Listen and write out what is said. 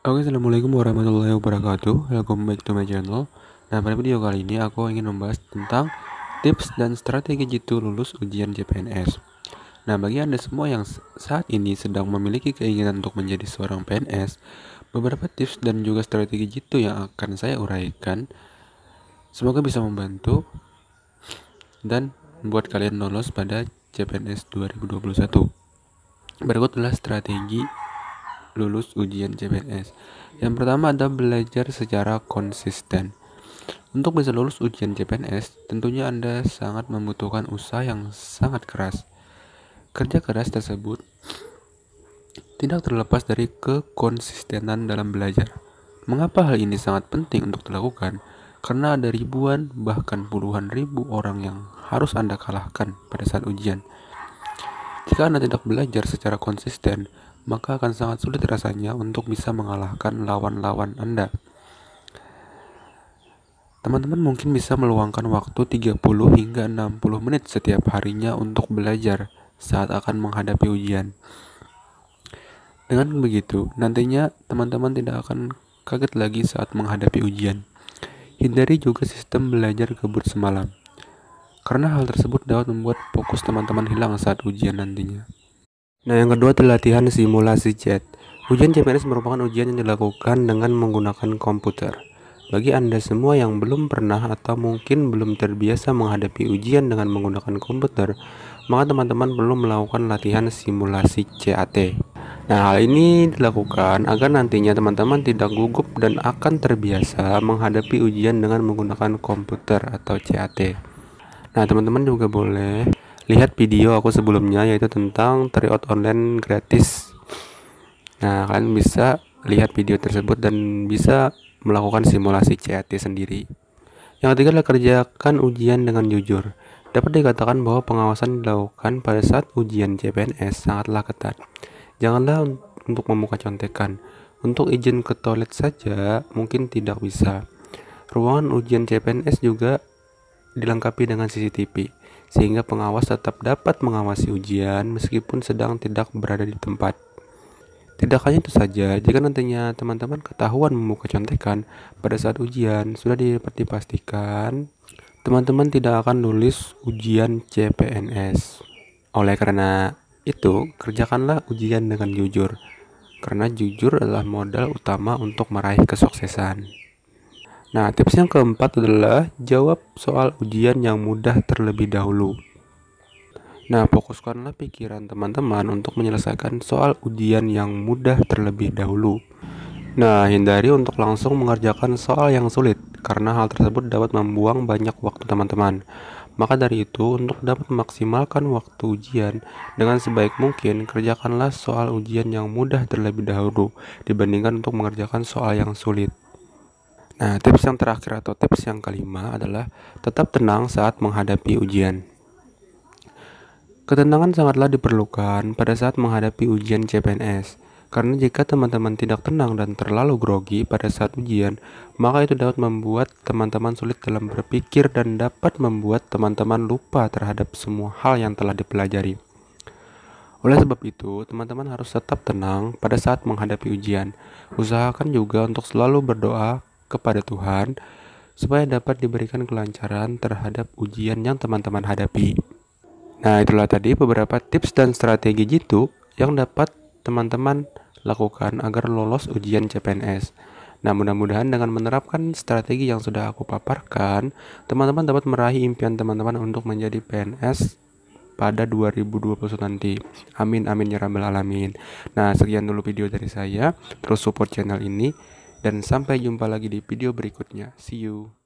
Oke, assalamualaikum warahmatullahi wabarakatuh. Welcome back to my channel. Nah, pada video kali ini aku ingin membahas tentang tips dan strategi jitu lulus ujian CPNS. Nah, bagi Anda semua yang saat ini sedang memiliki keinginan untuk menjadi seorang PNS, beberapa tips dan juga strategi jitu yang akan saya uraikan semoga bisa membantu dan membuat kalian lolos pada CPNS 2021. Berikutlah strategi lulus ujian CPNS. Yang pertama adalah belajar secara konsisten. Untuk bisa lulus ujian CPNS, tentunya Anda sangat membutuhkan usaha yang sangat keras. Kerja keras tersebut tidak terlepas dari kekonsistenan dalam belajar. Mengapa hal ini sangat penting untuk dilakukan? Karena ada ribuan, bahkan puluhan ribu orang yang harus Anda kalahkan pada saat ujian. Jika Anda tidak belajar secara konsisten, maka akan sangat sulit rasanya untuk bisa mengalahkan lawan-lawan Anda. Teman-teman mungkin bisa meluangkan waktu 30 hingga 60 menit setiap harinya untuk belajar saat akan menghadapi ujian. Dengan begitu, nantinya teman-teman tidak akan kaget lagi saat menghadapi ujian. Hindari juga sistem belajar kebut semalam, karena hal tersebut dapat membuat fokus teman-teman hilang saat ujian nantinya. Nah, yang kedua adalah latihan simulasi chat. Ujian CPNS merupakan ujian yang dilakukan dengan menggunakan komputer. Bagi Anda semua yang belum pernah atau mungkin belum terbiasa menghadapi ujian dengan menggunakan komputer, maka teman-teman perlu melakukan latihan simulasi CAT. Nah, hal ini dilakukan agar nantinya teman-teman tidak gugup dan akan terbiasa menghadapi ujian dengan menggunakan komputer atau CAT. Nah, teman-teman juga boleh lihat video aku sebelumnya, yaitu tentang tryout online gratis. Nah, kalian bisa lihat video tersebut dan bisa melakukan simulasi CAT sendiri. Yang ketiga adalah kerjakan ujian dengan jujur. Dapat dikatakan bahwa pengawasan dilakukan pada saat ujian CPNS sangatlah ketat. Janganlah untuk memuka contekan. Untuk izin ke toilet saja mungkin tidak bisa. Ruangan ujian CPNS juga dilengkapi dengan CCTV, sehingga pengawas tetap dapat mengawasi ujian meskipun sedang tidak berada di tempat. Tidak hanya itu saja, jika nantinya teman-teman ketahuan membuka contekan pada saat ujian, sudah dapat dipastikan teman-teman tidak akan lulus ujian CPNS. Oleh karena itu, kerjakanlah ujian dengan jujur, karena jujur adalah modal utama untuk meraih kesuksesan. Nah, tips yang keempat adalah jawab soal ujian yang mudah terlebih dahulu. Nah, fokuskanlah pikiran teman-teman untuk menyelesaikan soal ujian yang mudah terlebih dahulu. Nah, hindari untuk langsung mengerjakan soal yang sulit, karena hal tersebut dapat membuang banyak waktu teman-teman. Maka dari itu, untuk dapat memaksimalkan waktu ujian dengan sebaik mungkin, kerjakanlah soal ujian yang mudah terlebih dahulu dibandingkan untuk mengerjakan soal yang sulit. Nah, tips yang terakhir atau tips yang kelima adalah tetap tenang saat menghadapi ujian. Ketenangan sangatlah diperlukan pada saat menghadapi ujian CPNS, karena jika teman-teman tidak tenang dan terlalu grogi pada saat ujian, maka itu dapat membuat teman-teman sulit dalam berpikir dan dapat membuat teman-teman lupa terhadap semua hal yang telah dipelajari. Oleh sebab itu, teman-teman harus tetap tenang pada saat menghadapi ujian. Usahakan juga untuk selalu berdoa kepada Tuhan supaya dapat diberikan kelancaran terhadap ujian yang teman-teman hadapi. Nah, itulah tadi beberapa tips dan strategi jitu yang dapat teman-teman lakukan agar lolos ujian CPNS. Nah, mudah-mudahan dengan menerapkan strategi yang sudah aku paparkan, teman-teman dapat meraih impian teman-teman untuk menjadi PNS pada 2021 nanti. Amin amin ya rabbal alamin. Nah, sekian dulu video dari saya. Terus support channel ini dan sampai jumpa lagi di video berikutnya. See you.